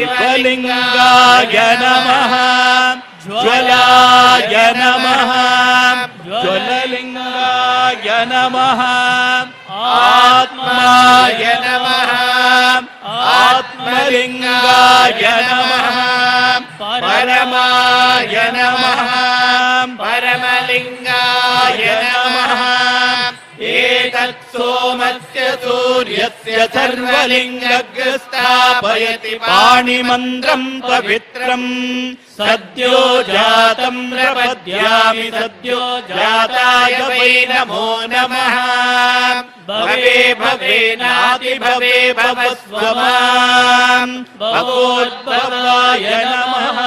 शिवलिंगाय नमः ज्वलाय नमः ज्वललिंगाय नमः आत्माय नमः आत्मलिंगाय नमः परमाय नमः परमलिंगाय नमः एतत् सोमस्य सूर्यस्य सर्वलिंगस्थापयति पाणिमन्त्रं पवित्रम् सद्यो जातं प्रपद्यामि सद्यो जाताय वै नमो नमः भवे भवेनाति भवे भवस्व माम् भवोद्भवाय नमः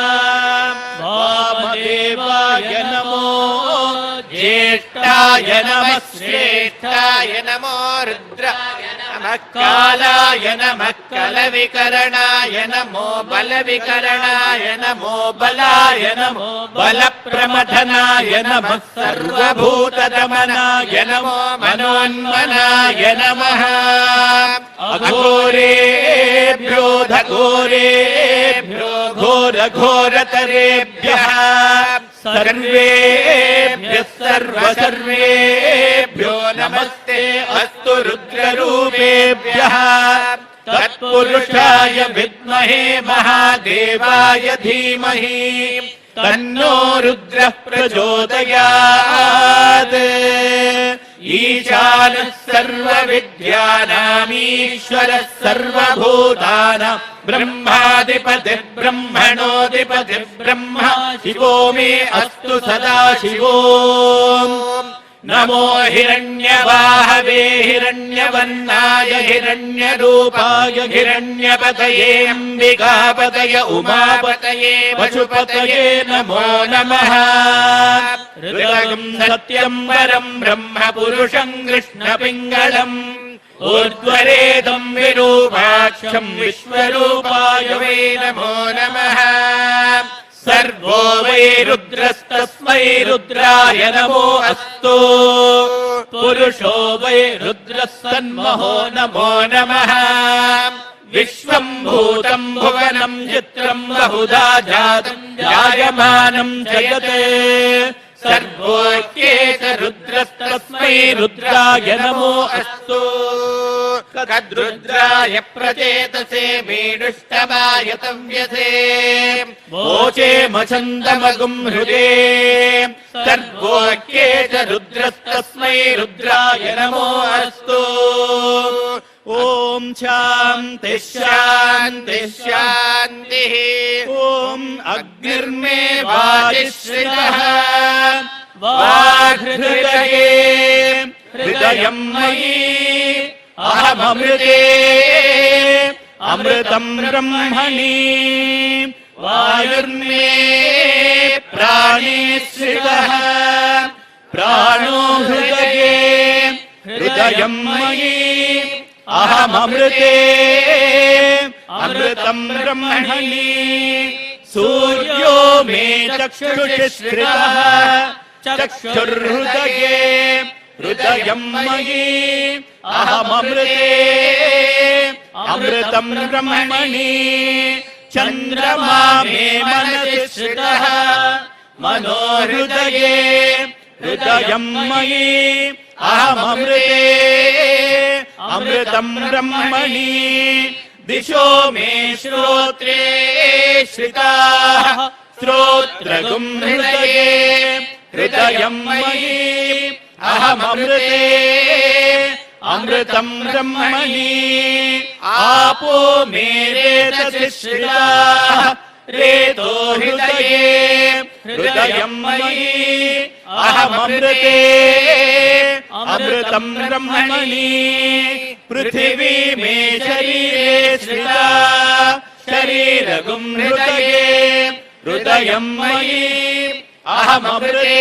वामदेवाय नमो ज्येष्ठाय नमः श्रेष्ठाय नमो रुद्राय नमः कालाय नमः कलविकरणाय नमो बलविकरणाय नमो बलाय नमो बलप्रमथनाय नमः सर्वभूतदमनाय नमो मनोन्मनाय नमः अघोरेभ्यो घोरेभ्यो घोरघोरतरेभ्यः सर्वेभ्यः सर्वेभ्यो नमस्ते अस्तु रुद्ररूपेभ्यः तत्पुरुषाय विद्महे महादेवाय धीमहि तन्नो रुद्रः प्रचोदयात् ईशानः सर्वविद्यानामीश्वरः सर्वभूतानां ब्रह्माधिपतिः ब्रह्मणोऽधिपतिः ब्रह्मा शिवो मे अस्तु सदा शिवो नमो हिरण्यवाहवे हिरण्यवर्णाय हिरण्यरूपाय हिरण्यपतये अम्बिकापतय उमापतये पशुपतये नमो नमः हृदयम् सत्यम् परम् ब्रह्म पुरुषम् कृष्णपिङ्गलम् ऊर्ध्वरेदम् विरूपाक्षम् विश्वरूपाय वै नमो नमः सर्वो वै रुद्रस्तस्मै रुद्राय नमो अस्तु पुरुषो वै रुद्रः सन्महो नमो नमः विश्वम् भूतम् भुवनम् चित्रम् बहुधा जातम् जायमानम् जयते सर्वोऽख्येत रुद्रस्तस्मै रुद्राय नमो अस्तु तद्रुद्राय प्रचेतसे मेडुष्टवाय तव्यसे वोचे मछन्दमगुम् हृदे सर्वोऽख्येत रुद्रस्तस्मै रुद्राय नमो अस्तु ॐ शान्तिः शान्तिः शान्तिः ॐ अग्निर्मे वाजिश्रितः वाहृदये हृदयम् मयि अहममृते अमृतम् ब्रह्मणि वायुर्मे प्राणे श्रितः प्राणो हृदये हृदयम् मयि अहममृते अमृतम् ब्रह्मणि सूर्यो मे चक्षुषि स्थितः चक्षुर्हृदये हृदयम् मयि अहममृते अमृतम् ब्रह्मणि चन्द्रमा मे मनसि स्थितः मनोहृदये हृदयम् मयि अहममृते अमृतम् ब्रह्मणि दिशो मे श्रोत्रे श्रिताः श्रोत्रगुम् हृदये हृदयम् मयि अहममृते अमृतम् ब्रह्मणि आपो मे रेतसि श्रिताः रेतो हृदये हृदयम् मयि अहममृते अमृतम् ब्रह्मणि पृथिवी मे शरीरे श्रिता शरीरगुम् हृदये हृदयम् मयि अहममृते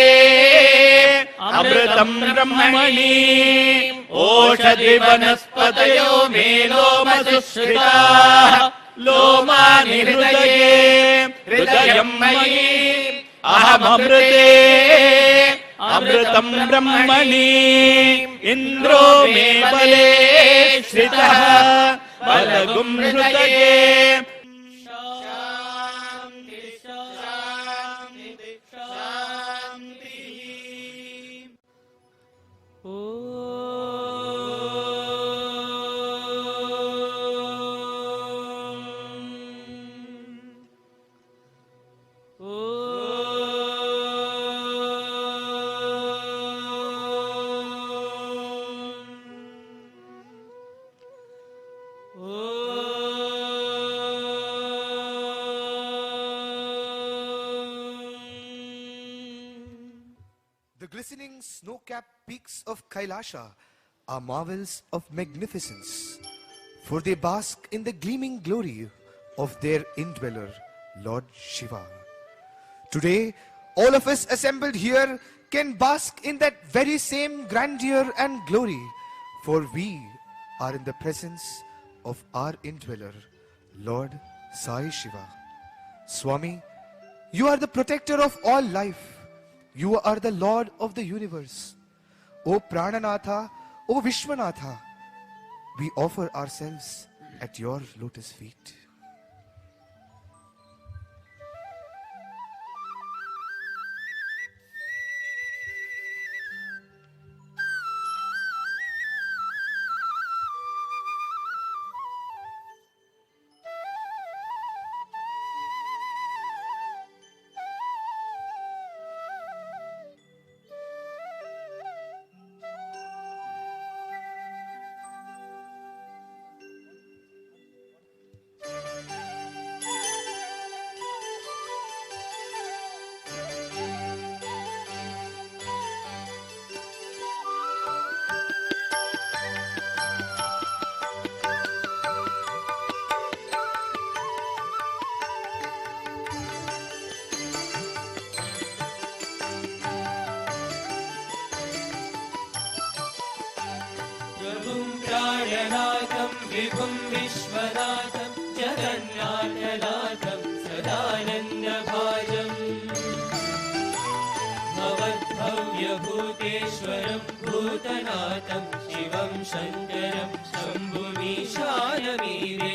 अमृतम् ब्रह्मणि ओषधि वनस्पतयो मे लोमसु श्रिताः लोमानि हृदये हृदयम् मयि अहममृते अमृतम् ब्रह्मणि इन्द्रो मे बले श्रितः बलगुम् हृदये The glistening snow-capped peaks of Kailasha are marvels of magnificence, for they bask in the gleaming glory of their indweller, Lord Shiva. Today, all of us assembled here can bask in that very same grandeur and glory, for we are in the presence of our indweller, Lord Sai Shiva. Swami, you are the protector of all life. You are the Lord of the universe. O Prananatha, O Vishwanatha, we offer ourselves at your lotus feet. प्राणनाथं विभुं विश्वनाथं जगन्नाथनाथं सदानन्दभाजम् भवद्भव्यभूतेश्वरं भूतनाथं शिवं शङ्करं शम्भुमीशानमीरे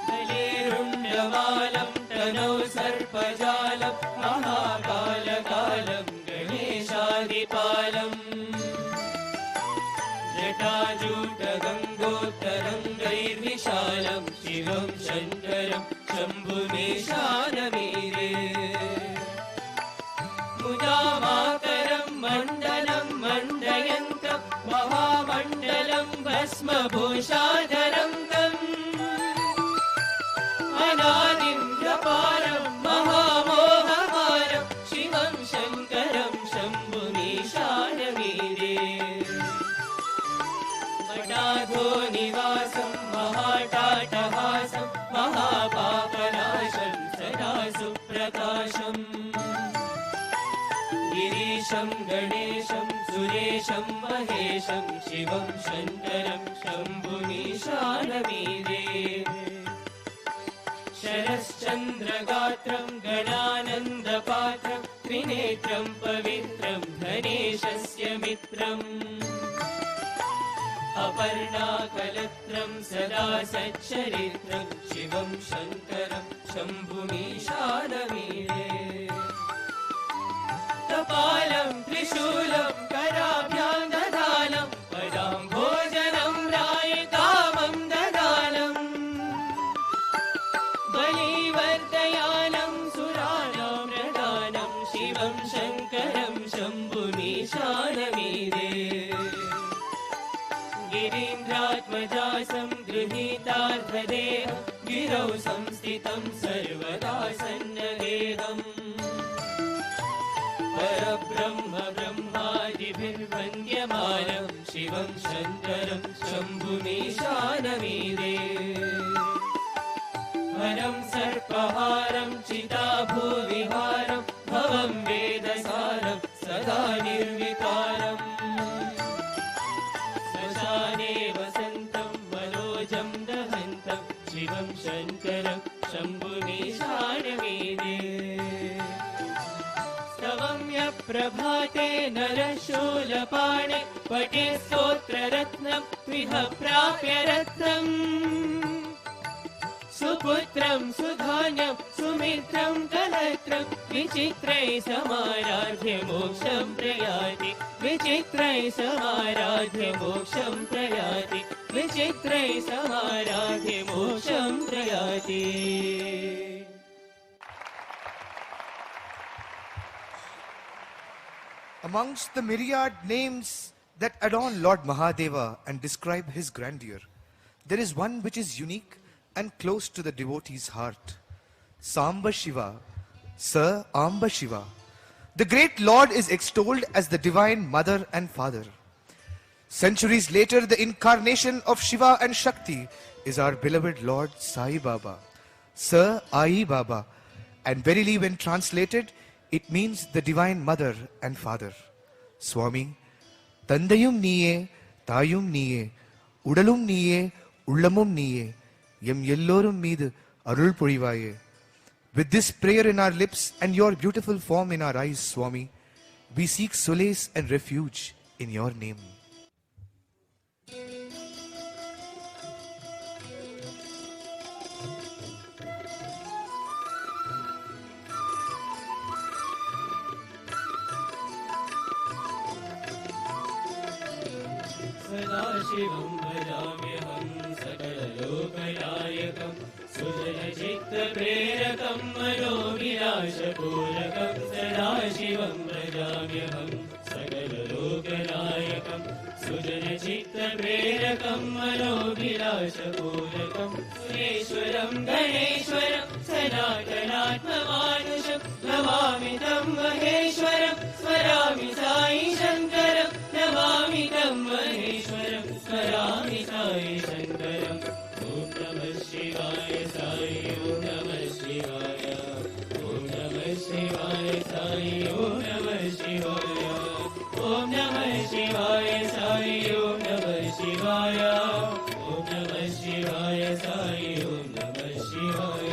गलेरुण्डमालं तनौ सर्पजालं महाकालकालं गणेशादिपालम् जटाजूटगङ्गोत्तरङ्गैर्विशालं शिवं शङ्करं शम्भुमीशानमीरे मुदामाकरं मण्डलं मण्डयन्तं महामण्डलं भस्मभूषाधरं तम् अनादिं जपारं महामोहहारं शिवं शङ्करं शम्भुमीशानमीरे मठाधो निवासं महाटाटहासं महापापनाशं सदा सुप्रकाशम् गिरीशं गणेशं सुरेशं महेशं शिवं शङ्करं शम्भुमीशानमीरे शरश्चन्द्रगात्रं गणानन्दपात्रं त्रिनेत्रं पवित्रं धनेशस्य मित्रम् अपर्णाकलत्रं सदा सच्चरित्रं शिवं शङ्करं शम्भुमीशानमीरे कपालं त्रिशूलं कराभ्यां दधानं पदाम्भोजनं रायकामं दधानम् बलिवर्धयानं सुराणां प्रदानं शिवं शङ्करं शम्भुमीशानमीरे गिरीन्द्रात्मजासं गृहीतार्थदेहं गिरौ संस्थितं सर्वदा सन्नदेहम् परब्रह्म ब्रह्मादिभिर्वन्द्यमानं शिवं शङ्करं शम्भुमीशानमीरे हरं सर्पहारं चिताभूविहारं भवं वेदसारं सदा निर्विकारम् श्मशाने वसन्तं मनोजं दहन्तं शिवं शङ्करं शम्भुमीशानमीरे स्तवम्य प्रभाते नरशूलपाणे पठे स्तोत्ररत्नं त्विह प्राप्य रत्नम् सुपुत्रं सुधान्यं सुमित्रं कलत्रं विचित्रै समाराध्य मोक्षं प्रयाति विचित्रै समाराध्य मोक्षं प्रयाति विचित्रै समाराध्य मोक्षं प्रयाति Amongst the myriad names that adorn Lord Mahadeva and describe his grandeur, there is one which is unique and close to the devotee's heart. Samba Shiva, Sir Amba Shiva. The great Lord is extolled as the divine mother and father. Centuries later, the incarnation of Shiva and Shakti is our beloved Lord Sai Baba, Sir Ai Baba, and verily when translated, it means the Divine Mother and Father. Swami, Tandayum Niye, Tayum Niye, Udalum Niye, Ullamum Niye, Yem Yellorum Meedu Arul Purivaye. With this prayer in our lips and your beautiful form in our eyes, Swami, we seek solace and refuge in your name. सदाशिवं भजाम्यहं सकललोकनायकं सुजनचित्तप्रेरकं मनोविलासपूरकं सदाशिवं भजाम्यहं सकललोकनायकं सुजनचित्तप्रेरकं मनोविलासपूरकं सुरेश्वरं गणेश्वरं सनातनात्ममानुषं Namami तं महेश्वरं स्मरामि साई शङ्करं नमामि तं महेश्वरं स्मरामि साई शङ्करम् ॐ नमः शिवाय साई ॐ नमः शिवाय ॐ नमः शिवाय साई ॐ नमः शिवाय ॐ नमः शिवाय साई ॐ नमः शिवाय ॐ नमः शिवाय साई ॐ नमः शिवाय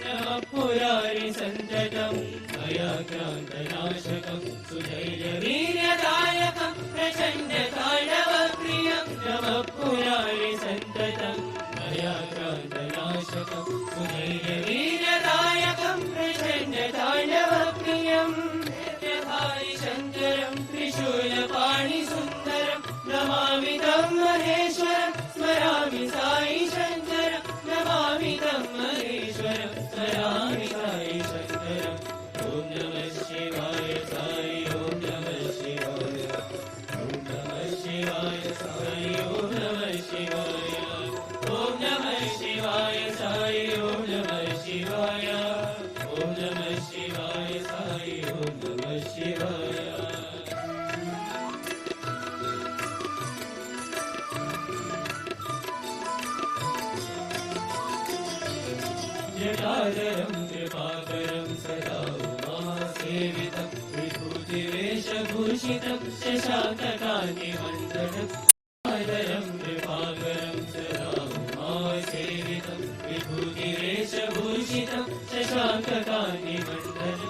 नमः पुरारि सन्ततं भयाक्रान्तनाशकं सुधैर्यवीर्यदायकं प्रचण्डताण्डवप्रियं नमः पुरारि सन्ततं भयाक्रान्तनाशकं सुधैर्यवीर्यदायकं प्रचण्डताण्डवप्रियं नित्यधारि शङ्करं त्रिशूलपाणिसुन्दरं नमामि तं महेश्वरं स्मरामि साई शङ्करं नमामि तं महेश्वरं स्मरामि साई शङ्करम् ॐ नमः शिवाय साई ॐ नमः शिवाय ॐ नमः शिवाय साई ॐ नमः शिवाय ॐ नमः शिवाय साई ॐ नमः शिवाय ॐ नमः शिवाय साई ॐ नमः शिवाय जटाधरं कृपाकरं सदा उमासेवितं विभूतिवेशभूषितं शशाङ्ककान्तिमण्डलं जटाधरं कृपाकरं सदा उमासेवितं विभूतिवेशभूषितं शशाङ्ककान्तिमण्डलं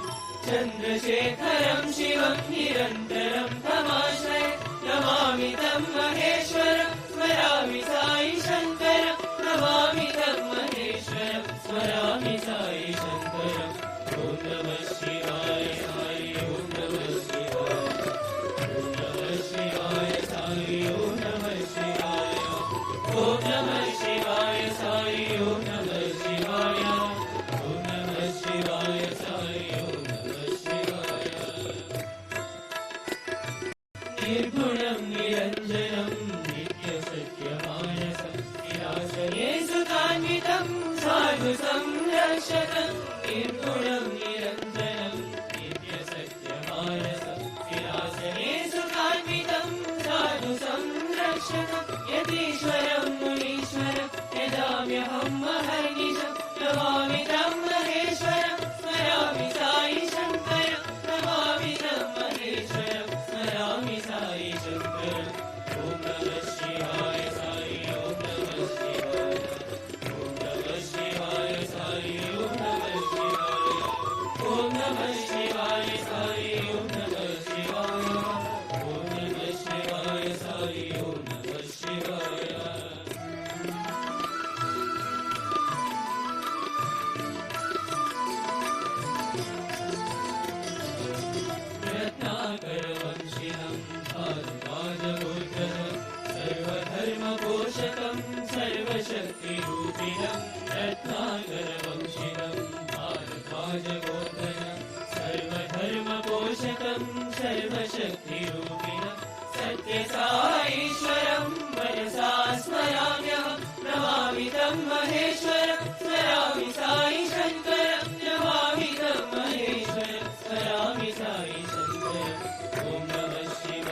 चन्द्रशेखरं शिवं निरन्तरं तमाश्रये नमामि तं महेश्वरं स्मरामि साई शङ्करं नमामि तं महेश्वरं स्मरामि साई शङ्करम् ॐ नमः शिवाय साई ॐ नमः शिवाय ॐ नमः शिवाय साई ॐ नमः शिवाय ॐ नमः शिवाय साई ॐ नमः शिवाय ॐ नमः शिवाय साई ॐ नमः शिवाय निर्गुणं निरञ्जनं नित्यसत्यमानसं निराशये सुतान्वितं साधु संरक्षकं निर्गुणं निरञ्जनं नित्यसत्यमानसं निराशये सुतान्वितं साधु संरक्षकं यतीश्वरं मुनीश्वरं यजाम्यहं महर्निशं नमामि तं महेश्वरं स्मरामि साई शङ्करं नमामि तं महेश्वरं स्मरामि साई शङ्करम् ॐ नमः शिवाय साई ॐ नमः शिवाय ॐ नमः शिवाय साई ॐ नमः शिवाय ॐ नमः शिवाय साई ॐ नमः शिवाय ॐ नमः शिवाय साई ॐ नमः शिवाय रत्नाकरवंशिनं भारद्वाजगोत्रं सर्वधर्मपोषकं सर्वशक्तिरूपिणं रत्नाकरवंशिनं भारद्वाजगोत्रं सर्वधर्मपोषकं सर्वशक्तिरूपिणं सत्यसाईश्वरं मनसा स्मराम्यहं नमामि तं महेश्वरं स्मरामि साई शङ्करं नमामि तं महेश्वरं स्मरामि साई शङ्करम् ॐ नमः शिवाय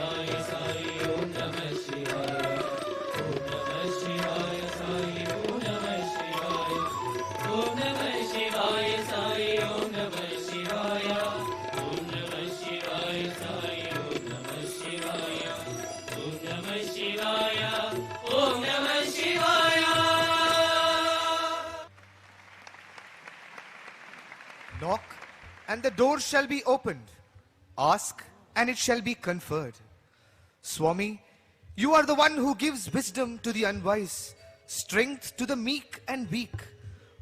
and the door shall be opened. Ask, and it shall be conferred. Swami, you are the one who gives wisdom to the unwise, strength to the meek and weak.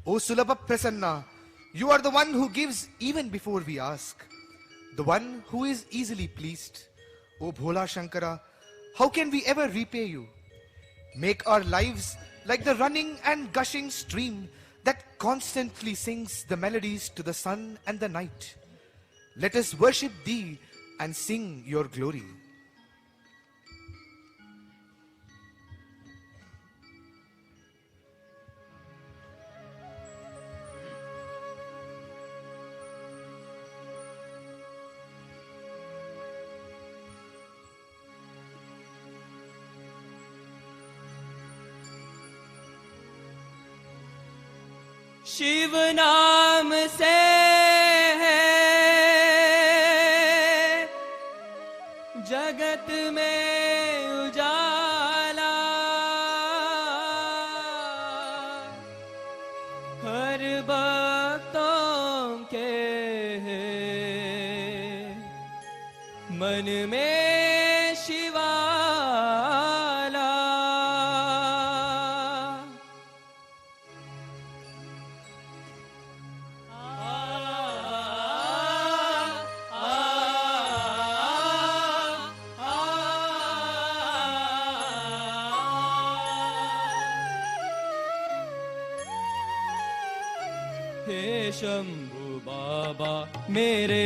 O Sulabha Prasanna, you are the one who gives even before we ask, the one who is easily pleased. O Bhola Shankara, how can we ever repay you? Make our lives like the running and gushing stream that constantly sings the melodies to the sun and the night. Let us worship thee and sing your glory. Shiv नाम से है जगत में उजाला, हर भक्तों के मन में शिवाला। हे शंभु बाबा मेरे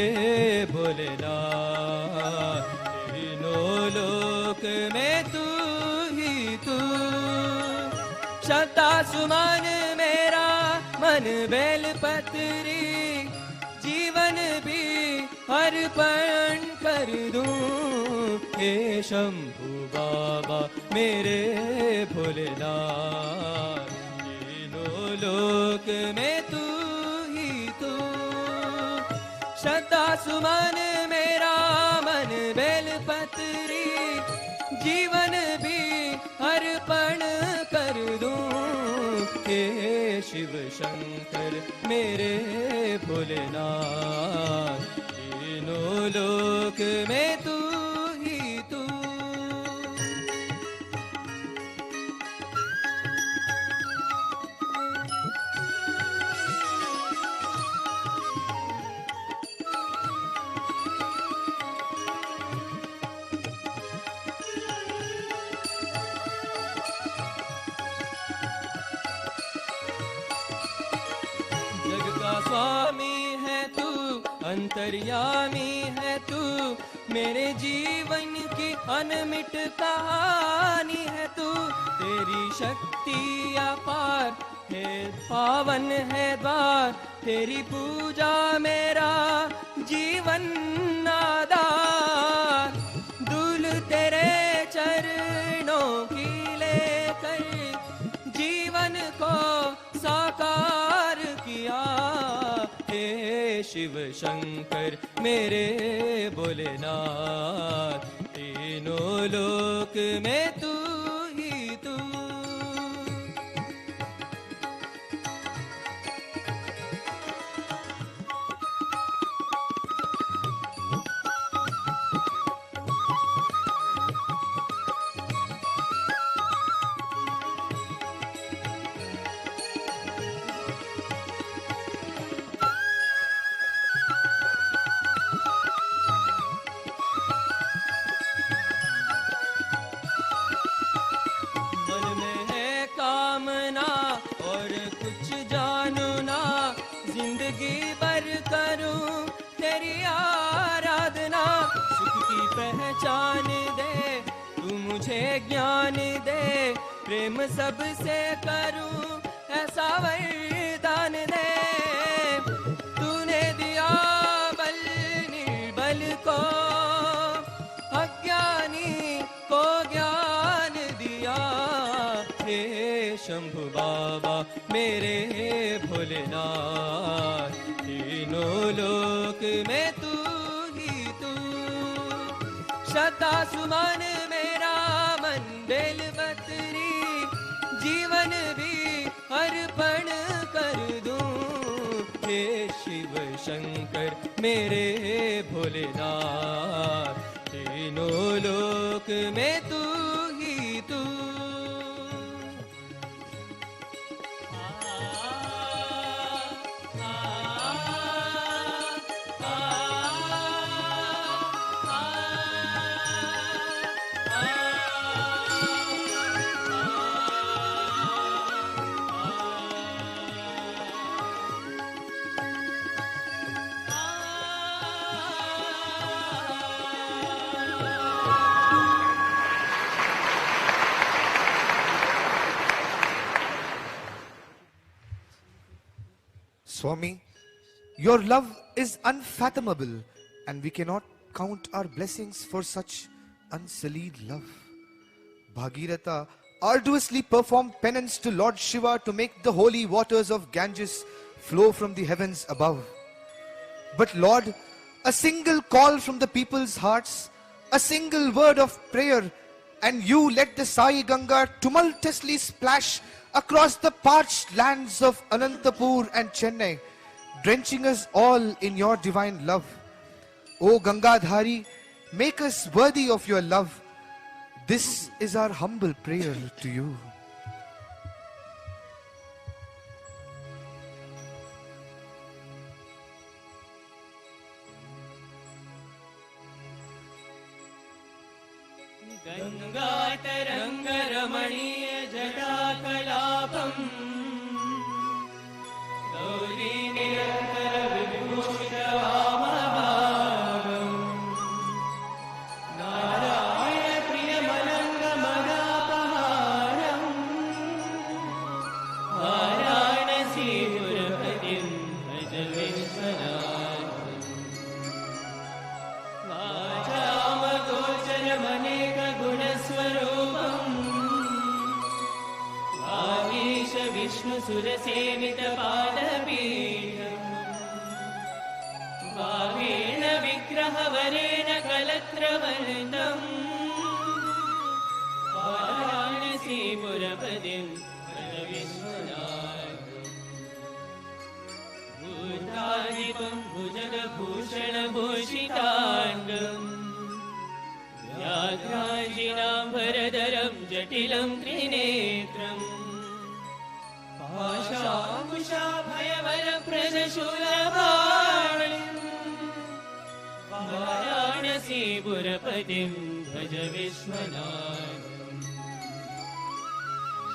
भोलेनाथ, तीनों लोक में तू ही तू। श्रद्धा सुमन मेरा मन बेलपत्री, जीवन भी अर्पण कर दूं। हे शंभु बाबा मेरे भोलेनाथ, तीनों लोक में तू श्रद्धा सुमन मेरा मन बेलपत्री, जीवन भी अर्पण कर दूं। हे शिव शंकर मेरे भोलेनाथ, तीनों लोक में तू ही तू। स्वामी है तू, अंतर्यामी है तू, मेरे जीवन की अनमिट कहानी है तू। तेरी शक्ति अपार है, पावन है द्वार, तेरी पूजा मेरा जीवन आधार। धूल तेरे चरणों की लेकर जीवन को साकार किया। हे शिव शंकर मेरे भोलेनाथ, तीनों लोक में तू ही तू। और कुछ जानू ना, जिंदगी भर करूं तेरी आराधना। सुख की पहचान दे तू मुझे, ज्ञान दे प्रेम सबसे करूं ऐसा वरदान दे। तूने दिया बल निर्बल को, अज्ञानी को ज्ञान दिया। हे शंभु बाबा मेरे भोलेनाथ, तीनों लोक में तू ही तू। श्रद्धा सुमन मेरा मन बेलपत्री, जीवन भी अर्पण कर दूं। हे शिव शंकर मेरे भोलेनाथ, तीनों लोक में तू ही तू। Swami, your love is unfathomable, and we cannot count our blessings for such unsullied love. Bhagirath arduously performed penance to Lord Shiva to make the holy waters of Ganges flow from the heavens above. But Lord, a single call from the people's hearts, a single word of prayer, and you let the Sai Ganga tumultuously splash across the parched lands of Anantapur and Chennai, drenching us all in your divine love. O Gangadhari, make us worthy of your love. This is our humble prayer to you. गङ्गातरङ्गरमणीय जटाकलापम्, Gauri निरन्तर विभूषितवामभागम्, नारायण प्रियमनङ्गमदापहारम्, वाराणसीपुरपतिं भज विश्वनाथम्। वाचामगोचरमनेकगुणस्वरूपम्, वागीश विष्णुसुरसेवितपादपीठम्, वागेण विग्रहवरेण कलत्रवलितम्, वाराणसीपुरपतिं भज विश्वनाथम्। भूतादिपं भुजगभूषणभूषिताङ्गम्, व्याघ्राजिनाम्बरधरं जटिलं त्रिनेत्रम्, पाशाङ्कुशाभयवरप्रदशूलपाणिम्, वाराणसीपुरपतिं भज विश्वनाथम्।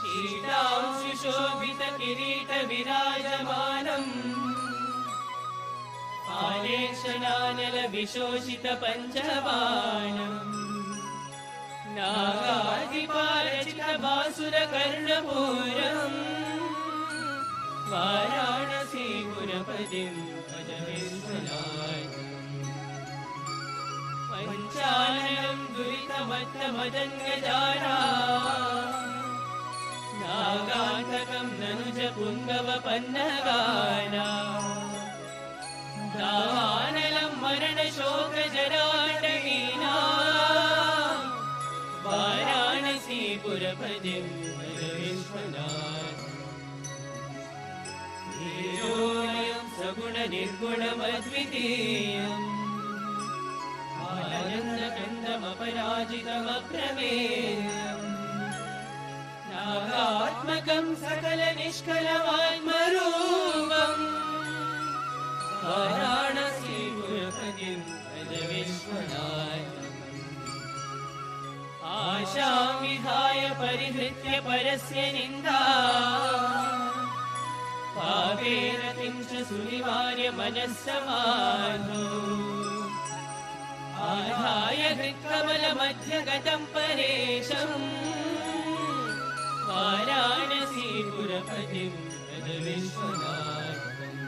शीलांशुशोभितकिरीटविराजमानम्, आलेक्षणानलविशोषितपञ्चबाणम्, नागाधिपारचितभासुरकर्णपूरम्, वाराणसीपुरपतिं भज विश्वनाथम्। पञ्चाननं दुरितमत्तमदङ्गजारा, नागान्तकं ननुजपुङ्गवपन्नगाना, दावानलं मरणशोकजराटहीना, वाराणसीपुरपतिं भज विश्वनाथम्। धीरोऽयं सगुणनिर्गुणमद्वितीयम्, आनन्दकन्दमपराजितमप्रमेयम्, नागात्मकं सकलनिष्कलमात्मरूपम्, वाराणसीपुरपतिं भज विश्वनाथम्। आशां विहाय परिहृत्य परस्य निन्दा, पापेरतिं च सुनिवार्य मनस्समाधौ, आधाय हृत्कमलमध्यगतं परेशम्, वाराणसीपुरपतिं भज विश्वनाथम्।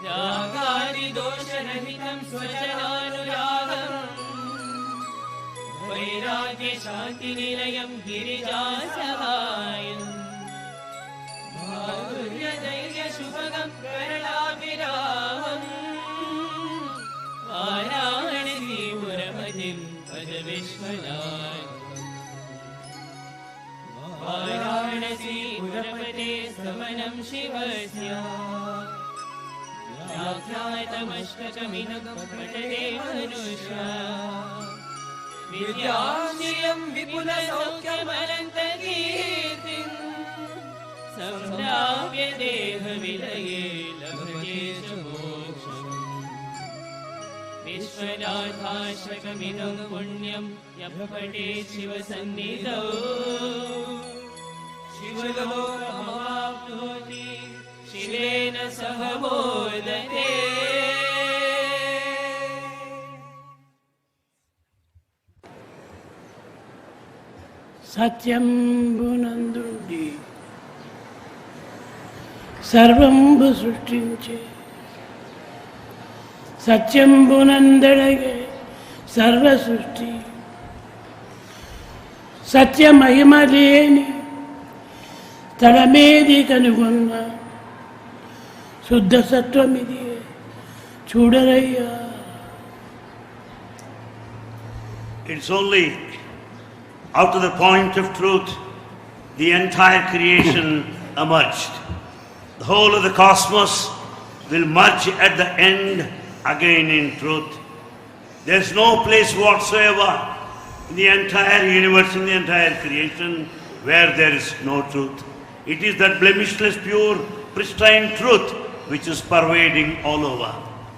रागादिदोषरहितं स्वजनानुरागम्, वैराग्यशान्तिनिलयं गिरिजासहायम्, माधुर्यधैर्यशुभगं करणाभिरामम्, वाराणसीपुरपतिं भज विश्वनाथम्। वाराणसीपुरपते समनं शिवस्य, व्याख्यातमष्टकमिनं पठते मनुष्य विद्याश्रियं विपुलसौख्यमनन्तकीर्तिं सम्प्राप्य देहविलये लभते च मोक्षम् विश्वनाथाष्टकमिदं पुण्यं यः पठेत् शिवसन्निधौ शिवलोकमवाप्नोति शिवेन सह मोदते। సత్యంబునందుండి సర్వంబు సృష్టించే సత్యంబునందడగే సర్వ సృష్టి సత్యమహిమ లేని తడమేది కనుగొన్న శుద్ధ సత్వమిది చూడరయ్యా. It's only out of the point of truth the entire creation emerged. The whole of the cosmos will merge at the end again in truth. There's no place whatsoever in the entire universe, in the entire creation, where there is no truth. It is that blemishless, pure, pristine truth which is pervading all over.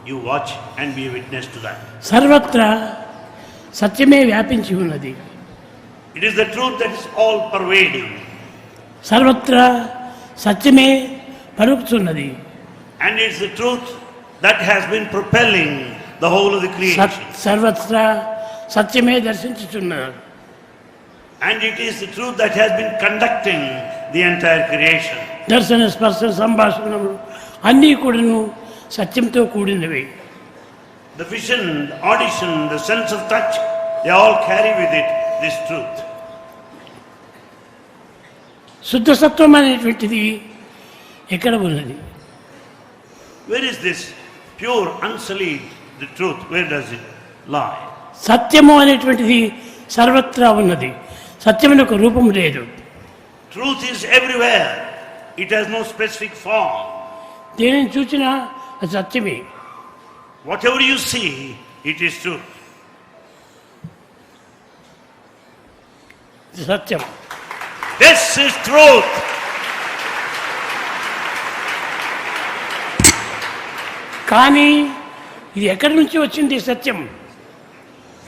You watch and be a witness to that. సర్వత్రా సత్యమే వ్యాపించి ఉన్నది. It is the truth that is all pervading. సర్వత్రా సత్యమే పలుకుతున్నది. And it's the truth that has been propelling the whole of the creation. సర్వత్రా సత్యమే దర్శించుతున్నారు. And it is the truth that has been conducting the entire creation. దర్శన స్పర్శ సంభాషణలు అన్నీ కూడాను సత్యంతో కూడినవి. The vision, the audition, the sense of touch, they all carry with it this truth. శుద్ధ సత్వం అనేటువంటిది ఎక్కడ ఉన్నది? Where is this pure, unsullied, the truth? Where does it lie? సత్యము అనేటువంటిది సర్వత్రా ఉన్నది. సత్యమునకు రూపం లేదు. Truth is everywhere. It has no specific form. దేనిని చూసినా అది సత్యమే. Whatever you see, it is truth. ఇది సత్యం. This is truth. కానీ ఇది ఎక్కడి నుంచి వచ్చింది సత్యం?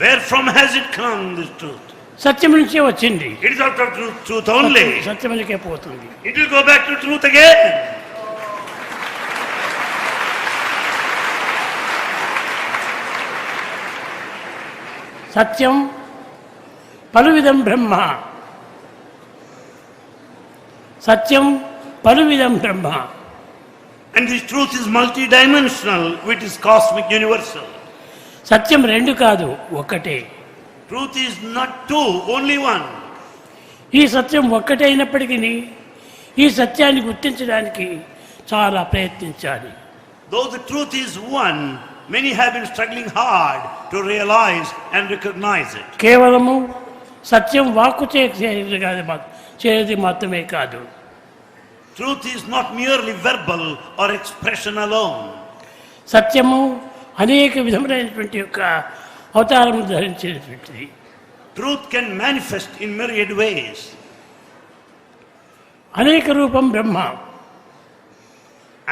Where from has it come, this truth? సత్యం నుంచే వచ్చింది. It is out of truth only. సత్యమునికే పోతుంది. It will go back to truth again. Satyam పలువిధం Brahma. Satyam పలువిధం Brahma. And this truth is multidimensional, which is cosmic, universal. సత్యం రెండు కాదు, ఒక్కటే. Truth is not two, only one. ఈ సత్యం ఒక్కటే అయినప్పటికీ ఈ సత్యాన్ని గుర్తించడానికి చాలా ప్రయత్నించాలి. Though the truth is one, many have been struggling hard to realize and recognize it. కేవలము సత్యం వాక్కు చేసేది మాత్రమే కాదు. Truth is not merely verbal or expression alone. సత్యము అనేక విధములైనటువంటి యొక్క అవతారము ధరించినటువంటిది. Truth can manifest in myriad ways. అనేక రూపం బ్రహ్మ.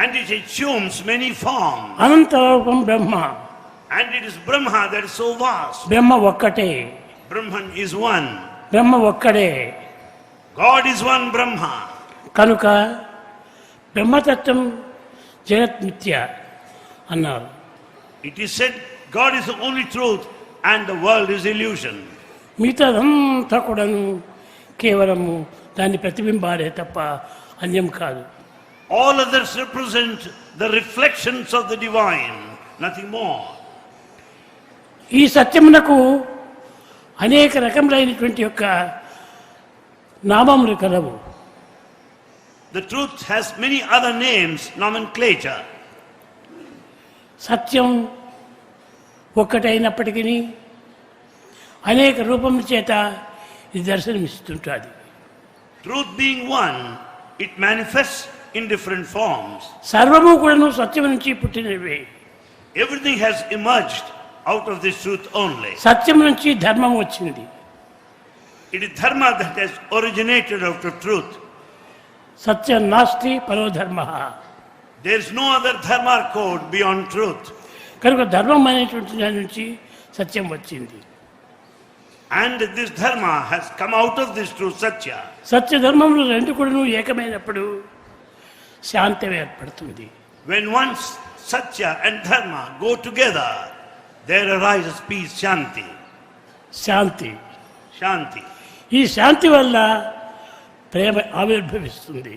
And it assumes many forms. అనంత రూపం బ్రహ్మ. And it is Brahma that is so vast. బ్రహ్మ ఒక్కటే. Brahman is one. బ్రహ్మ ఒక్కడే. God is one Brahma. కనుక బ్రహ్మతత్వం జగత్ మిథ్య అన్నారు. It is said God is the only truth and the world is illusion. మిగతాదంతా కూడాను కేవలము దాని ప్రతిబింబాలే తప్ప అన్యం కాదు. All others represent the reflections of the divine, nothing more. ఈ సత్యమునకు అనేక రకములైనటువంటి యొక్క నామములు కలవు. The truth has many other names, nomenclature. సత్యం ఒక్కటైనప్పటికీ అనేక రూపముల చేత ఇది దర్శనమిస్తుంటుంది. Truth being one, it manifests in different forms. సర్వము కూడాను సత్యం నుంచి పుట్టినవే. Everything has emerged out of this truth only. సత్యం నుంచి ధర్మం వచ్చింది. It is dharma that has originated out of truth. సత్యం నాస్తి పరో ధర్మ. There is no other dharma code beyond truth. కనుక ధర్మం అనేటువంటి దాని నుంచి సత్యం వచ్చింది. And this dharma has come out of this truth, satya. సత్య ధర్మములు రెండు కూడాను ఏకమైనప్పుడు శాంతి ఏర్పడుతుంది. When once satya and dharma go together, there arises peace, shanti. Shanti. Shanti. ఈ శాంతి వల్ల ప్రేమ ఆవిర్భవిస్తుంది.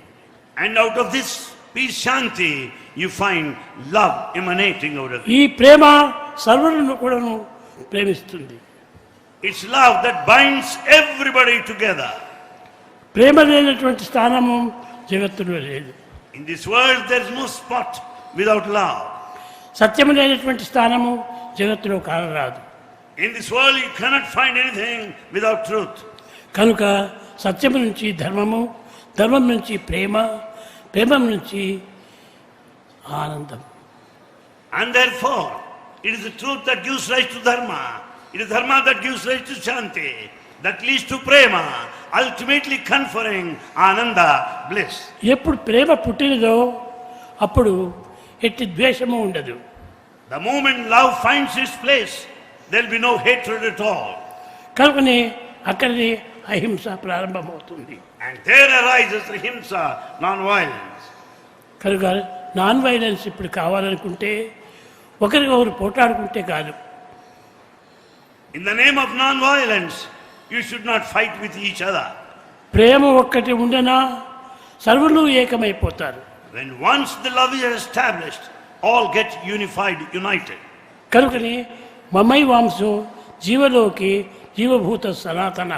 And out of this peace, shanti, you find love emanating out of it. ఈ ప్రేమ సర్వులను కూడాను ప్రేమిస్తుంది. It's love that binds everybody together. ప్రేమ లేనటువంటి స్థానము జగత్తులో లేదు. In this world, there is no spot without love. సత్యము లేనటువంటి స్థానము జగత్తులో కానరాదు. In this world, you cannot find anything without truth. కనుక సత్యము నుంచి ధర్మము, ధర్మం నుంచి ప్రేమ, ప్రేమం నుంచి ఆనందం. And therefore, it is the truth that gives rise to dharma. It is dharma that gives rise to shanti, that leads to prema, ultimately conferring ananda, bliss. ఎప్పుడు ప్రేమ పుట్టినదో అప్పుడు ఎట్టి ద్వేషము ఉండదు. The moment love finds its place, there will be no hatred at all. కనుకనే అక్కడి అహింస ప్రారంభమవుతుంది. And there arises ahimsa, non-violence. కనుక నాన్ వైలెన్స్ ఇప్పుడు కావాలనుకుంటే ఒకరికొకరు పోట్లాడుకుంటే కాదు. In the name of non-violence, you should not fight with each other. ప్రేమ ఒక్కటి ఉండనా సర్వులు ఏకమైపోతారు. When once the love is established, all get unified, united. కనుకనే మమై వాంశో జీవలోకి జీవభూత సనాతన.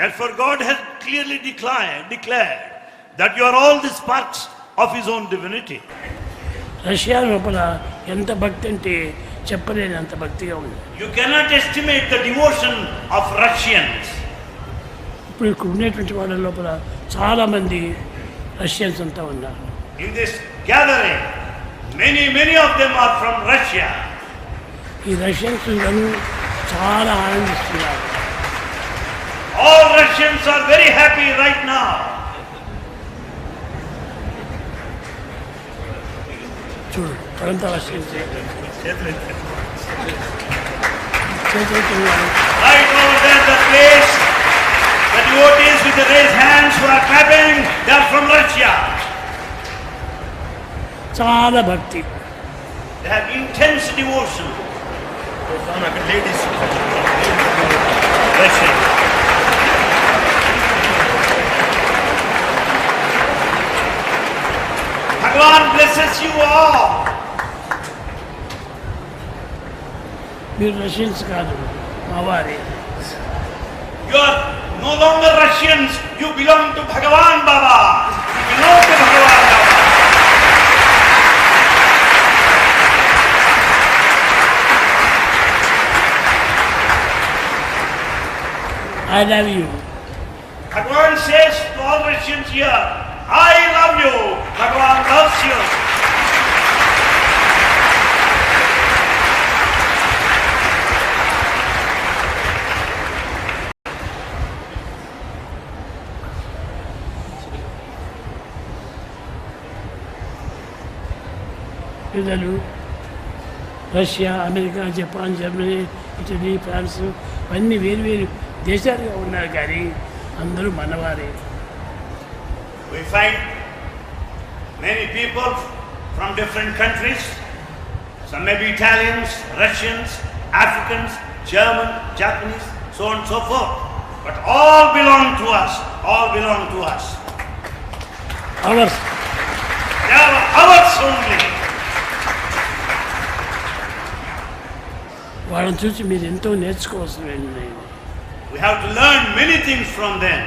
Therefore, God has clearly declared that you are all the sparks of His own divinity. Russia లోపల ఎంత భక్తి అంటే చెప్పలేనంత భక్తిగా ఉంది. You cannot estimate the devotion of Russians. ఇప్పుడు ఇక్కడ ఉండేటువంటి వాళ్ళ లోపల చాలామంది రష్యన్స్ అంతా ఉన్నారు. In this gathering, many of them are from Russia. ఈ రష్యన్స్ చాలా ఆనందిస్తున్నారు. All Russians are very happy right now. చూడు అంతా Russians. Right over there, the place, the devotees with the raised hands who are clapping, they are from Russia. చాలా భక్తి. They have intense devotion. Ladies, Russian. Bhagavan blesses you all. మీరు Russians కాదు మా వారే. You are no longer Russians. You belong to Bhagavan Baba. You belong to Bhagavan Baba. I love you. Bhagavan says to all Russians here, I love you. Bhagavan loves you. పిల్లలు Russia, America, Japan, Germany, Italy, France అన్నీ వేరు దేశాలుగా ఉన్నారు కానీ అందరూ మనవారే. We find many people from different countries. Some may be Italians, Russians, Africans, German, Japanese, so on and so forth. But all belong to us. All belong to us. Hours. They are ours only. వాళ్ళని చూసి మీరు ఎంతో నేర్చుకోవాల్సినవి. We have to learn many things from them.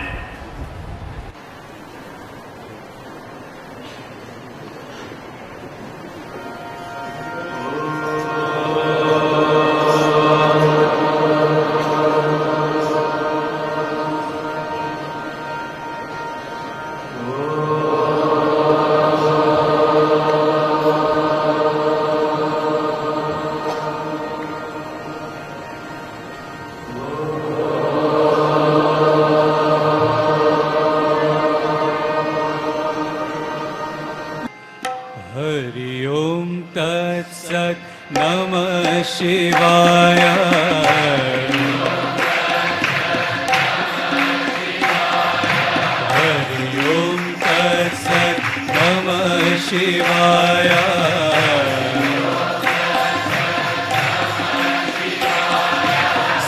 Hari ओम तत्सत् नमः शिवाय हरि ओम तत्सत् नमः शिवाय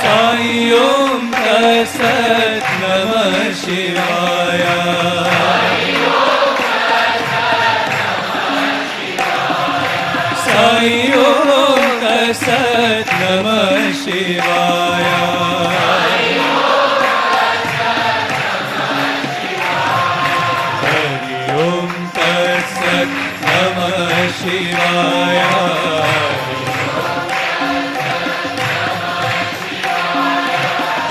साई ओम तत्सत् नमः शिवाय साई ओम तत्सत् नमः शिवाय हरि ओम तत्सत् नमः शिवाय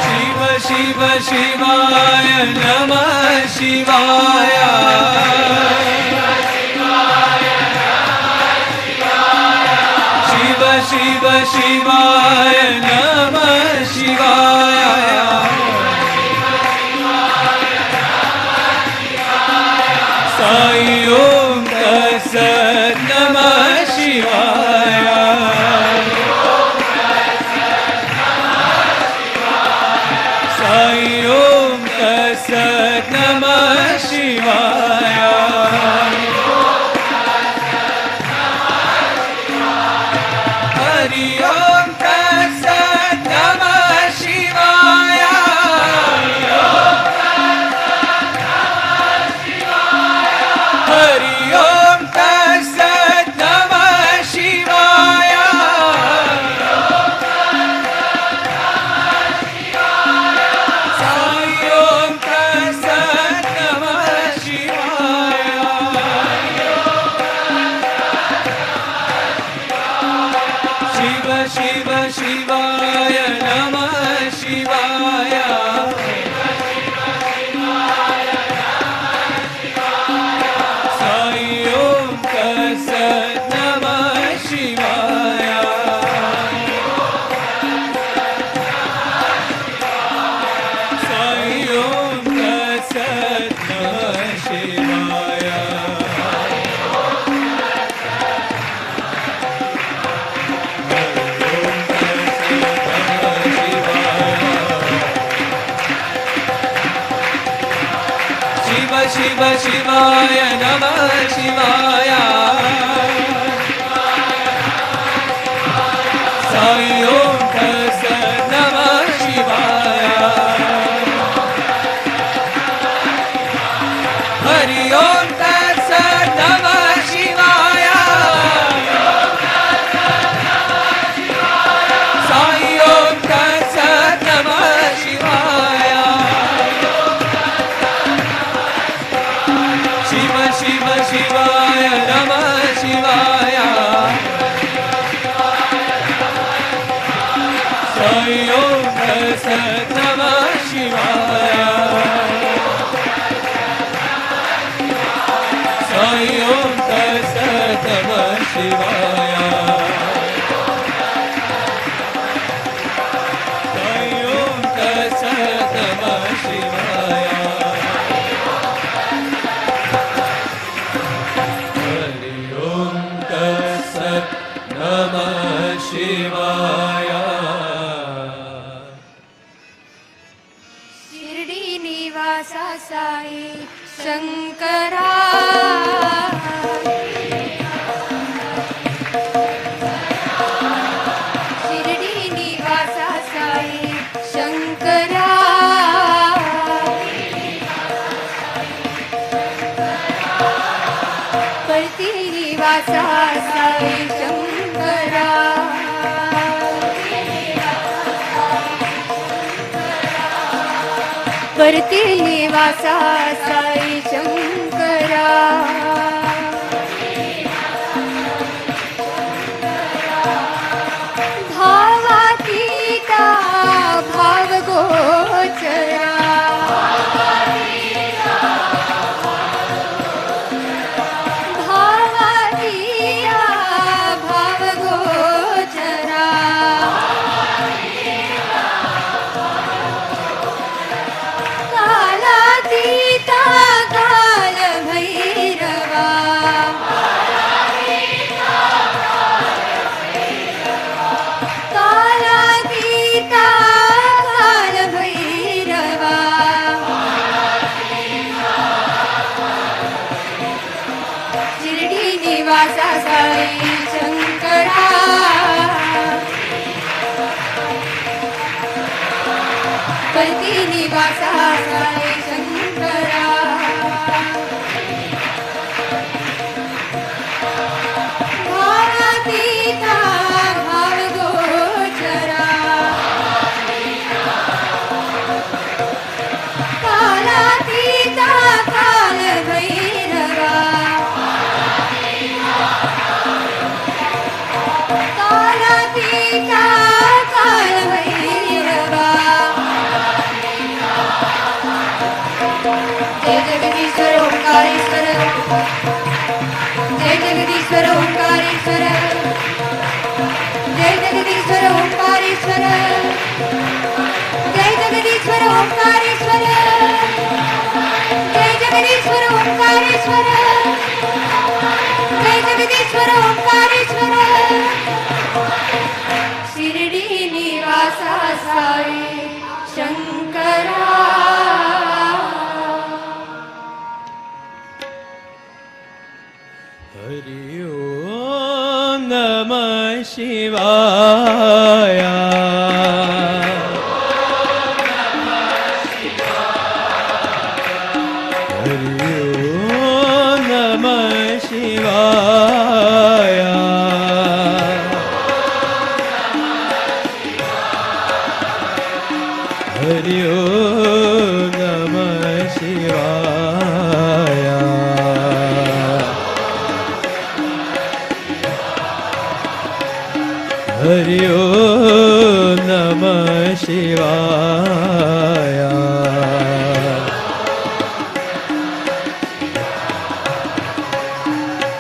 शिव शिव शिवाय नमः शिवाय शिव शिव शिवाय नमः शिवाय साई ओम तत्सत् नमः शिवाय साई ओम तत्सत् नमः शिवाय हरि ओम तत्सत् नमः शिवाय हरि ओम तत्सत् नमः शिवाय साई ओम तत्सत् नमः शिवाय शिव शिव शिवाय नमः शिवाय साई ओम तत्सत् नमः शिवाय साई ओम तत्सत् नमः शिवाय शिव शिव शिवाय नमः शिवाय साई ओम तत्सत् नमः शिवाय हरि ओम तत्सत् नमः शिवाय साई ओम तत्सत् नमः शिवाय शिव शिव शिवाय नमः शिवाय साई ओम तत्सत् नमः शिवाय साई ओम तत्सत् नमः शिवाय साई ओम तत्सत् नमः शिवाय हरि ओम तत्सत् नमः शिवाय शिर्डी निवासा साई शंकरा शिर्डी निवासा साई शंकरा परती निवासा साई शंकरा परती निवासा साई शंकरा भावातीता भाव गोचरा भावातीता भाव गोचरा निवासा साई शंकरा भावातीता भावगोचरा कालातीता कालभैरवा कालातीता कालभैरवा जय जगदीश्वर ओंकारेश्वर जय जगदीश्वर ओंकारेश्वर जय जगदीश्वर ओंकारेश्वर जय जगदीश्वर ओंकारेश्वर जय जगदीश्वर ओंकारेश्वर जय जगदीश्वर ओंकारेश्वर शिरडी निवासा साई शंकरा हरि ओम नमः शिवाय हरि ओम नमः शिवाय हरि ओम नमः शिवाय हरि ओम नमः शिवाय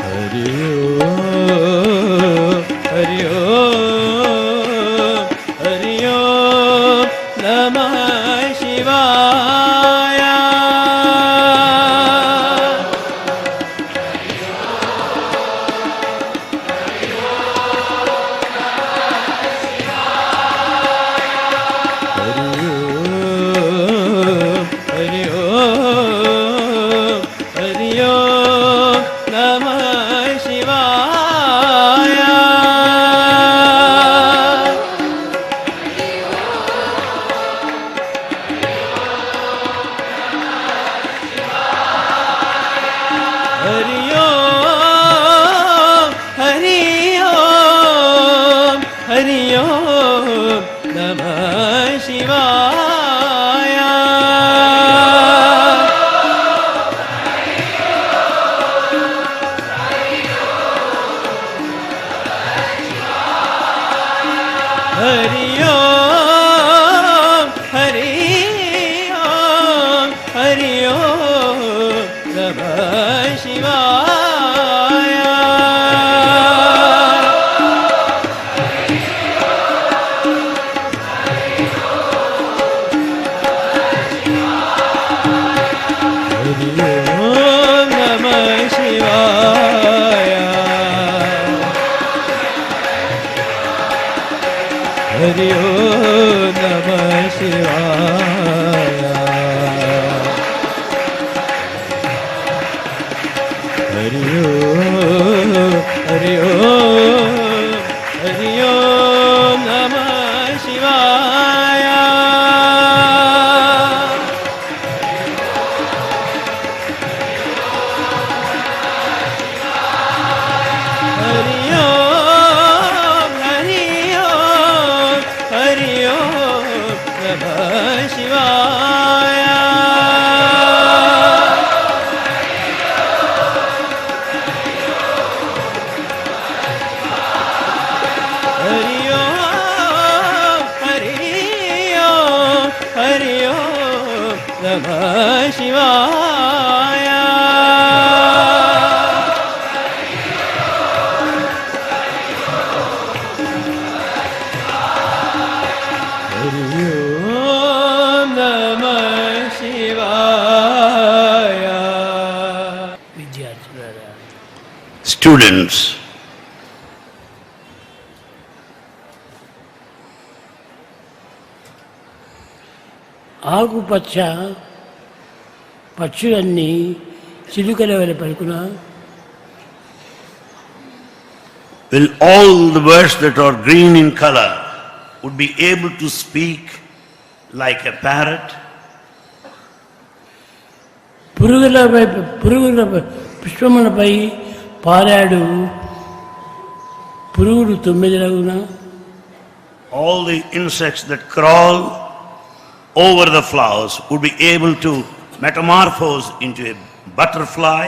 हरि ओम हरि ओम हरि ओम नमः शिवाय हरि ओम हरि ओम नमः शिवाय हरि ओम हरि ओम हरि ओम नमः शिवाय हरि ओम हरि ओम हरि ओम नमः शिवाय हरि ओम नमः शिवाय हरि ओम नमः शिवाय हरि ओम हरि ओम हरि ओम नमः शिवाय हरि ओम हरि ओम हरि ओम नमः शिवाय हरि ओम हरि ओम हरि ओम नमः शिवाय हरि ओम नमः शिवाय విద్యార్థులారా Students, ఆకుపచ్చ పక్షులన్నీ చిలుకల వలె పలుకున will all the birds that are green in color would be able to speak like a parrot. పురుగుల పుష్పములపై పారాడు పురుగులు 9 All the insects that crawl over the flowers would be able to metamorphose into a butterfly.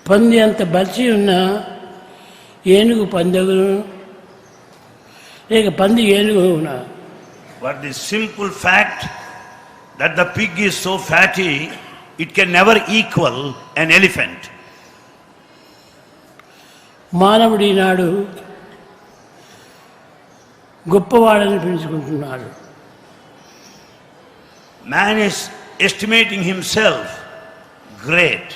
పంది అంత బలిసి ఉన్న ఏనుగు పందెగును లేక పంది ఏనుగున. But the simple fact that the pig is so fatty, it can never equal an elephant. మానవుడి నాడు గొప్పవాడని పెంచుకుంటున్నాడు. Man is estimating himself great.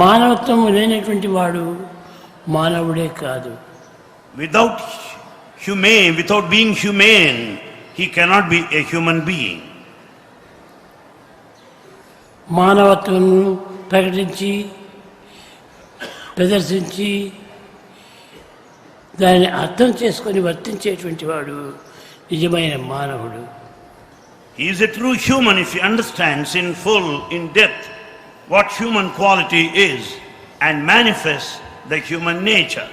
మానవత్వం లేనటువంటి వాడు మానవుడే కాదు. Without being humane, he cannot be a human being. మానవత్వం ప్రకటించి ప్రదర్శించి దాన్ని అర్థం చేసుకొని వర్తించేటువంటి వాడు నిజమైన మానవుడు. He is a true human if he understands in full, in depth, what human quality is and manifests the human nature.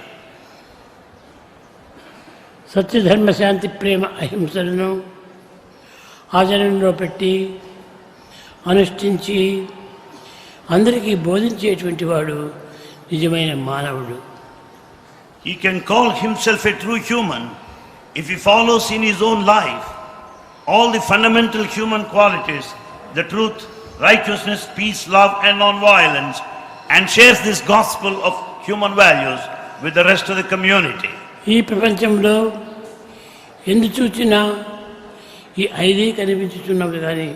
సత్యధర్మ శాంతి ప్రేమ అహింసలను ఆచరణలో పెట్టి అనుష్ఠించి అందరికీ బోధించేటువంటి వాడు నిజమైన మానవుడు. He can call himself a true human if he follows in his own life all the fundamental human qualities, the truth, righteousness, peace, love and non-violence, and shares this gospel of human values with the rest of the community. ఈ ప్రపంచంలో ఎందు చూచినా ఈ 5 కనిపించుతున్నవి కానీ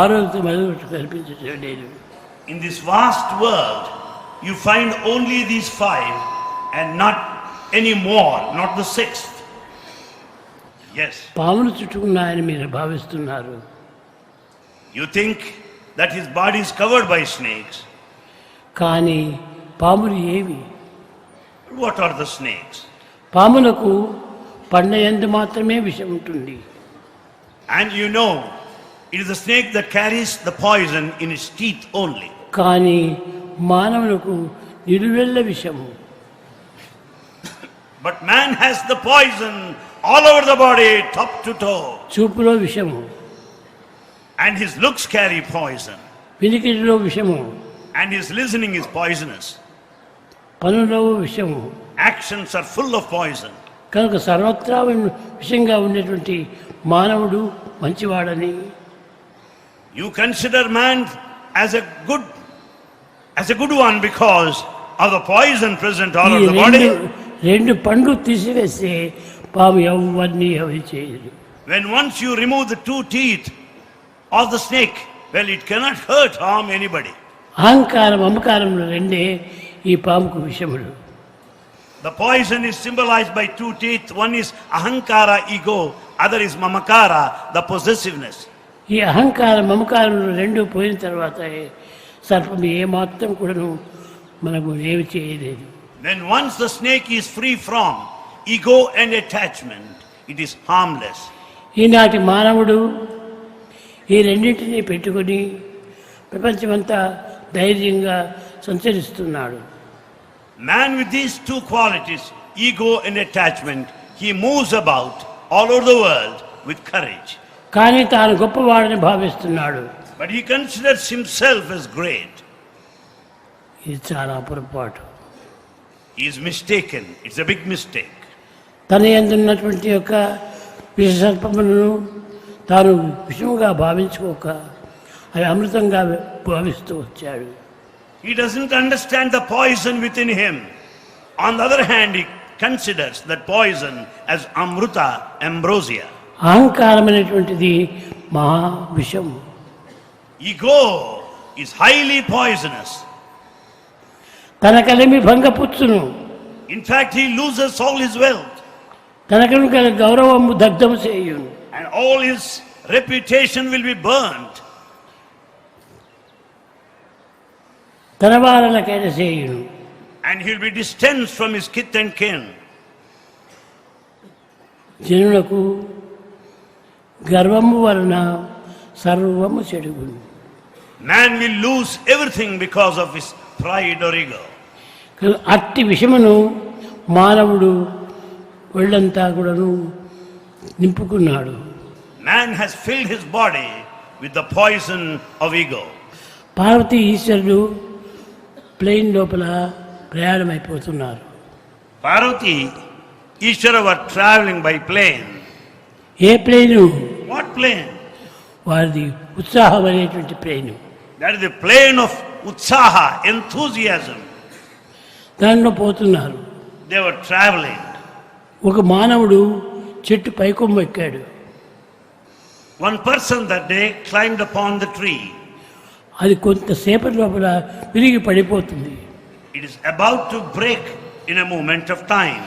ఆరోగ్యం మరొకటి కనిపించడం లేదు. In this vast world, you find only these 5 and not any more, not the 6th. Yes. పాములు చుట్టుకున్నాయని మీరు భావిస్తున్నారు. You think that his body is covered by snakes. కానీ పాములు ఏవి? What are the snakes? పాములకు పండ్ల యందు మాత్రమే విషం ఉంటుంది. And you know, it is the snake that carries the poison in its teeth only. కానీ మానవులకు నిలువెల్ల విషము. But man has the poison all over the body, top to toe. చూపులో విషము, And his looks carry poison. వినికిడిలో విషము, And his listening is poisonous. పనులో విషము. Actions are full of poison. కనుక సర్వత్రా విషంగా ఉండేటువంటి మానవుడు మంచివాడని. You consider man as a good one because of the poison present all over the body. రెండు పండ్లు తీసివేస్తే పాము ఎవరిని అవి చేయదు. When once you remove the 2 teeth of the snake, well, it cannot hurt, harm anybody. అహంకారం మమకారంలో రెండే ఈ పాముకు విషములు. The poison is symbolized by 2 teeth. One is ahankara, ego. Other is mamakara, the possessiveness. ఈ అహంకారం మమకారంలో రెండు పోయిన తర్వాత సర్పం ఏమాత్రం కూడాను మనకు ఏమి చేయలేదు. When once the snake is free from ego and attachment, it is harmless. ఈనాటి మానవుడు ఈ రెండింటినీ పెట్టుకొని ప్రపంచమంతా ధైర్యంగా సంచరిస్తున్నాడు. Man with these 2 qualities, ego and attachment, he moves about all over the world with courage. కానీ తాను గొప్పవాడని భావిస్తున్నాడు. But he considers himself as great. ఇది చాలా పొరపాటు. He is mistaken. It's a big mistake. తన యందున్నటువంటి యొక్క విషసర్పములను తాను విషముగా భావించుకోక అవి అమృతంగా భావిస్తూ వచ్చాడు. He doesn't understand the poison within him. On the other hand, he considers that poison as amruta, ambrosia. అహంకారం అనేటువంటిది మహా విషం. Ego is highly poisonous. తన కలిమి భంగపుచ్చును. In fact, he loses all his wealth. తనకు గల గౌరవము దగ్ధము చేయును. And all his reputation will be burnt. తన వారలకైనా చేయును. and he'll be distanced from his kith and kin. జనులకు గర్వము వలన సర్వము చెడుగును. Man will lose everything because of his pride or ego. అట్టి విషమును మానవుడు ఒళ్ళంతా కూడాను నింపుకున్నాడు. Man has filled his body with the poison of ego. Parvati ఈశ్వరుడు ప్లేన్ లోపల ప్రయాణమైపోతున్నారు. Parvati, Ishvara were traveling by plane. A plain? What plane? వారిది ఉత్సాహం అనేటువంటి plain. That is the plane of utsaha, enthusiasm. దానిలో పోతున్నారు. They were traveling. ఒక మానవుడు చెట్టు పైకొమ్మ ఎక్కాడు. One person that day climbed upon the tree. అది కొంతసేపటి లోపల విరిగి పడిపోతుంది. It is about to break in a moment of time.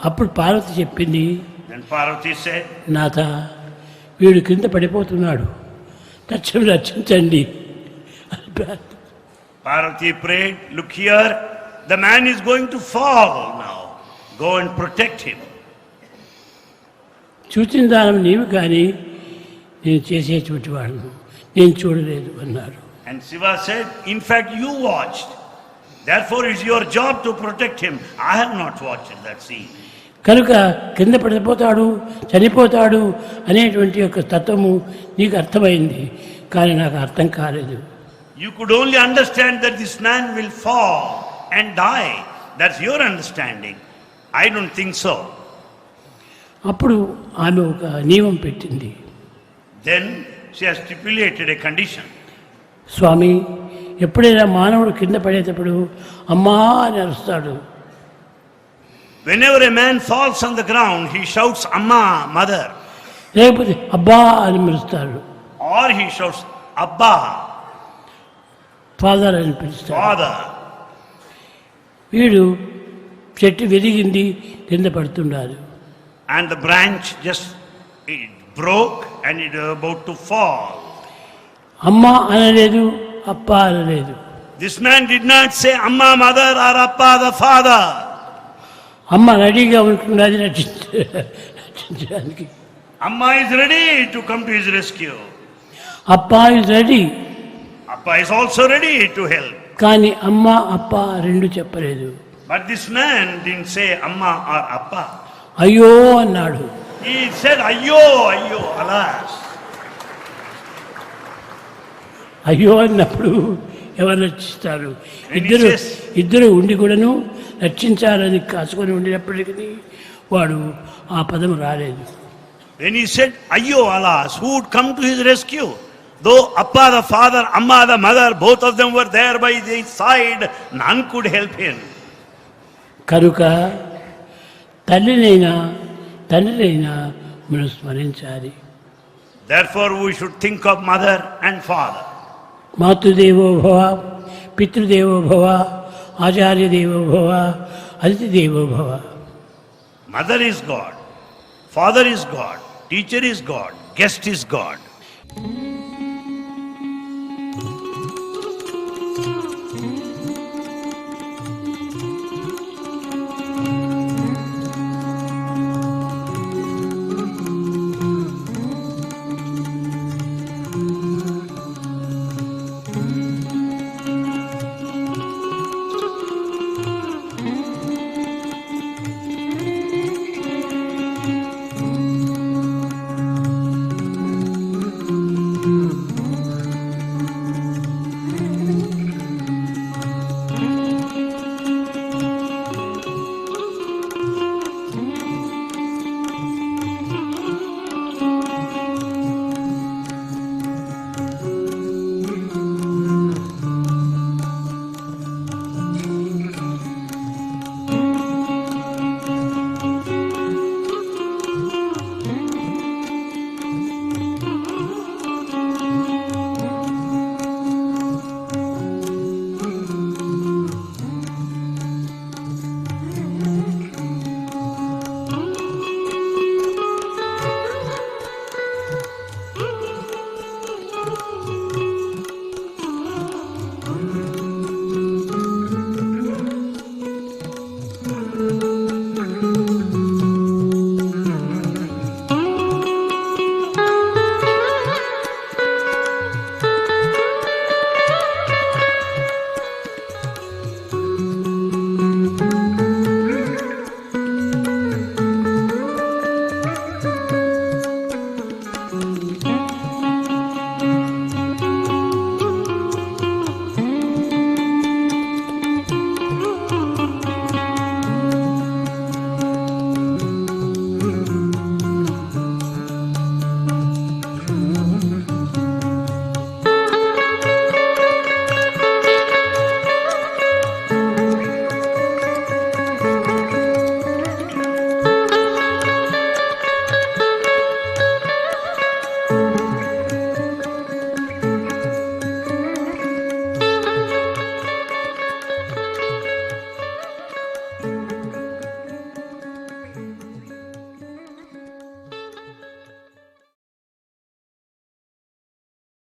అప్పుడు పార్వతి చెప్పింది, Then Parvati said, నాథ వీడు కింద పడిపోతున్నాడు, తక్షణం రక్షించండి. Parvati prayed, look here, the man is going to fall now. Go and protect him. చూచిన దానం నీవు కానీ నేను చేసేటువంటి వాడును, నేను చూడలేదు అన్నారు. And Shiva said, in fact, you watched. Therefore, it's your job to protect him. I have not watched that scene. కనుక కింద పడిపోతాడు, చనిపోతాడు అనేటువంటి యొక్క తత్వము నీకు అర్థమైంది, కానీ నాకు అర్థం కాలేదు. You could only understand that this man will fall and die. That's your understanding. I don't think so. అప్పుడు ఆమె ఒక నియమం పెట్టింది. Then she has stipulated a condition. స్వామి, ఎప్పుడైనా మానవుడు కింద పడేటప్పుడు అమ్మా అని అరుస్తాడు. Whenever a man falls on the ground, he shouts, Amma, mother. లేకపోతే అబ్బా అని పిలుస్తాడు. Or he shouts, Abba, father అని పిలుస్తాడు. father. వీడు చెట్టు విరిగింది, కింద పడుతున్నాడు. And the branch just it broke and it was about to fall. అమ్మ అనలేదు, అప్ప అనలేదు. This man did not say Amma, mother, or Appa, the father. అమ్మ రెడీగా ఉంటున్నది రక్షించడానికి. Amma is ready to come to his rescue. అప్ప is ready, Appa is also ready to help. కానీ అమ్మ అప్ప రెండు చెప్పలేదు. But this man didn't say Amma or Appa. అయ్యో అన్నాడు. He said, Ayyo, Ayyo, alas. అయ్యో అన్నప్పుడు ఎవరు రక్షిస్తారు? When he says- ఇద్దరు ఉండి కూడాను రక్షించాలని కాసుకొని ఉండినప్పటికీ వాడు ఆ పదం రాలేదు. When he said, Ayyo, alas, who would come to his rescue? Though Appa the father, Amma the mother, both of them were there by his side, none could help him. కనుక తల్లినైనా తండ్రినైనా మనం స్మరించాలి. Therefore, we should think of mother and father. మాతృదేవో భవ, పితృదేవో భవ, ఆచార్య దేవో భవ, అతిథి దేవో భవ. Mother is God, father is God, teacher is God, guest is God.